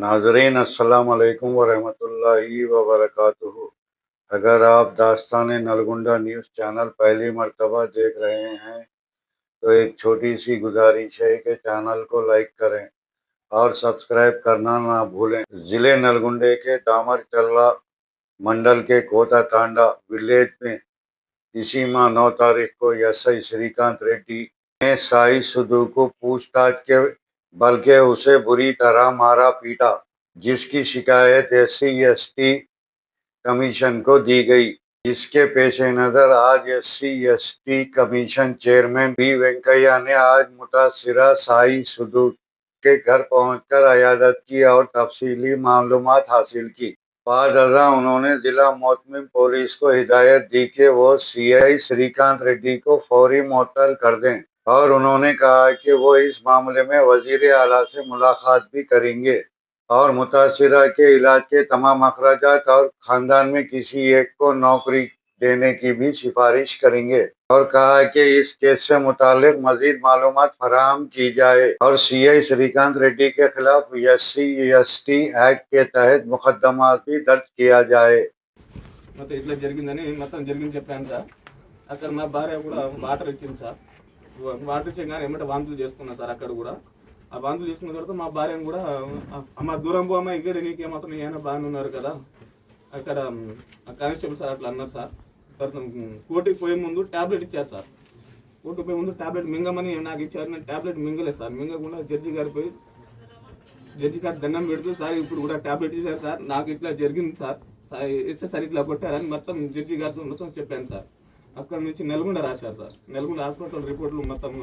नाज़रीन अस्सलाम वालेकुम व रहमतुल्लाहि व बरकातुहू। अगर आप दास्तान नलगुंडा न्यूज़ चैनल पहली मर्तबा देख रहे हैं तो एक छोटी सी गुजारिश है कि चैनल को लाइक करें और सब्सक्राइब करना ना भूलें। ज़िले नलगुंडे के दामरचल्ला मंडल के कोटा तांडा विलेज में इसी माह 9 तारीख को एसआई श्रीकांत रेड्डी ने साई सुधू को पूछताछ के बल्कि उसे बुरी तरह मारा पीटा, जिसकी शिकायत SC/ST कमीशन को दी गई। इसके पेश नज़र आज SC/ST commission chairman B Venkaiah ने आज मुतासिरा साई सुधू के घर पहुंचकर अयादत की और तफसीली मालूमात हासिल की। बाद अज़ा उन्होंने जिला मोहतमिम पुलिस को हिदायत दी कि वो CI श्रीकांत रेड्डी को फौरी मुअत्तल कर दें और उन्होंने कहा कि वो इस मामले में वज़ीर आला से मुलाकात भी करेंगे और मुतासिरा के इलाज के तमाम अखराजात और खानदान में किसी एक को नौकरी देने की भी सिफारिश करेंगे और कहा कि इस केस से मुतालिक मजीद मालूमात फराहम की जाए और CI श्रीकांत रेड्डी के खिलाफ SC/ST एक्ट के तहत मुकदमा भी दर्ज किया जाए। మొత్తం ఇట్లా జరిగిందని చెప్పాను సార్. అక్కడ మా భార్య కూడా వాటర్ ఇచ్చింది సార్. వాటర్ ఇచ్చాగానే ఏమంటే వాంతులు చేసుకున్నా సార్. అక్కడ కూడా ఆ వాంతులు చేసుకున్న తర్వాత మా భార్యను కూడా అమ్మ దూరం పోమ్మా, ఇక్కడ నీకేమాత్రం ఏమైనా బాగానే ఉన్నారు కదా, అక్కడ కానిస్టేబుల్ సార్ అట్లా అన్నారు సార్. తర్వాత కోర్టుకి పోయే ముందు ట్యాబ్లెట్ ఇచ్చారు సార్. కోర్టుకు పోయే ముందు ట్యాబ్లెట్ మింగమని నాకు ఇచ్చారు. నేను ట్యాబ్లెట్ మింగలేదు సార్. మింగకుండా జడ్జి గారి దండం పెడుతూ సార్ ఇప్పుడు కూడా ట్యాబ్లెట్ ఇచ్చారు సార్, నాకు ఇట్లా జరిగింది సార్, సార్ ఇట్లా కొట్టారని మొత్తం జడ్జి గారితో మొత్తం చెప్పాను సార్. అక్కడ నుంచి నల్గొండ రాశారు సార్. నల్గొండ హాస్పిటల్ రిపోర్ట్లు మొత్తం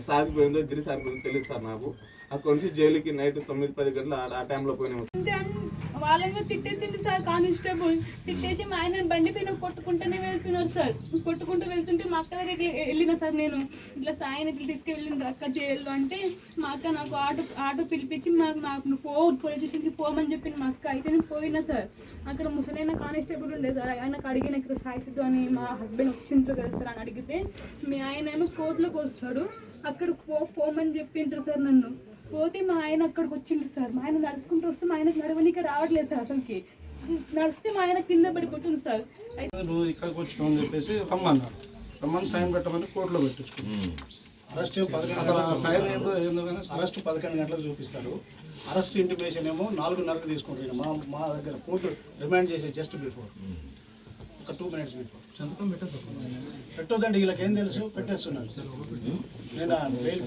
సాగిపోయిందో జిరి సాగిపోయిందో తెలియదు సార్ నాకు. అక్కడ నుంచి జైలుకి నైట్ 9-10 గంటల ఆ టైంలో పోయినాము. వాళ్ళని తిట్టేసింది సార్. కానిస్టేబుల్ తిట్టేసి మా ఆయన బండి పైన కొట్టుకుంటూనే వెళ్తున్నారు సార్. కొట్టుకుంటూ వెళ్తుంటే మా అక్క దగ్గరికి వెళ్ళిన సార్. నేను ఇట్లా సాయిని తీసుకెళ్ళింది అక్క జైల్లో అంటే మా అక్క నాకు ఆటో పిలిపించి నాకు పోలీస్ స్టేషన్కి పోమని చెప్పింది మా అక్క. అయితే నేను పోయినా సార్. అక్కడ ముసలైన కానిస్టేబుల్ ఉండే సార్. ఆయనకు అడిగిన ఇక్కడ సాయితో అని మా హస్బెండ్ వచ్చింటారు కదా సార్ అని అడిగితే మీ ఆయన ఏమో కోర్టులోకి వస్తాడు, అక్కడ పోమని చెప్పింటారు సార్. నన్ను పోతే మా ఆయన అక్కడికి వచ్చింది సార్. మా ఆయన నడుచుకుంటూ వస్తే మా ఆయనకు నడవనికి రావట్లేదు సార్. అసలుకి నడిస్తే మా ఆయన కింద పడిపోతుంది సార్. నువ్వు ఇక్కడికి వచ్చినావు అని చెప్పేసి రమ్మని సైన్ పెట్టమని కోర్టులో పెట్టించుకున్నాను. అరెస్ట్ సైన్ ఏందో కానీ అరెస్ట్ 11 గంటలకు చూపిస్తారు. అరెస్ట్ ఇంటిమేషన్ ఏమో 4:30కి తీసుకుంటారు. మా దగ్గర కోర్టు రిమాండ్ చేసే జస్ట్ బిఫోర్ ఒక 2 minutes బిఫోర్ సంతకం పెట్టొద్దండి. వీళ్ళకి ఏం తెలుసు, పెట్టేస్తున్నాను. నేను బెయిల్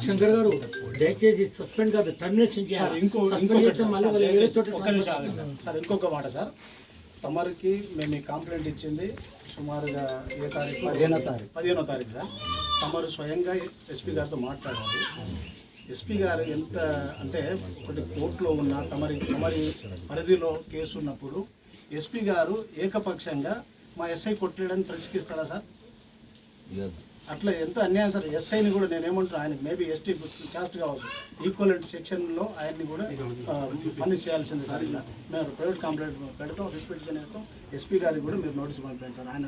శంకర్ గారు దయచేసి సస్పెండ్ కాదు, టర్మినేషన్ చేయాలి. ఇంకొక మాట సార్, తమరికి మేము ఈ కంప్లైంట్ ఇచ్చింది సుమారుగా ఏ తారీఖు 15వ తారీఖు సార్. తమరు స్వయంగా SP గారితో మాట్లాడాలి. SP గారు ఎంత అంటే ఒకటి కోర్టులో ఉన్న తమరి పరిధిలో కేసు ఉన్నప్పుడు SP గారు ఏకపక్షంగా మా SI కొట్టలేడని ప్రశ్నిస్తారా సార్? అట్లా ఎంత అన్యాయం సార్. SIని కూడా నేనేమంటున్నా, ఆయనకి మేబీ ST క్యాస్ట్ కావచ్చు, ఈక్వలెంట్ సెక్షన్లో ఆయన్ని కూడా పనిష్ చేయాల్సింది సార్. ఇలా మేము ప్రైవేట్ కంప్లైంట్ పెడతాం, రిట్ పిటిషన్ వేస్తాం. SP గారికి కూడా మీరు నోటీస్ పంపించారు సార్. ఆయన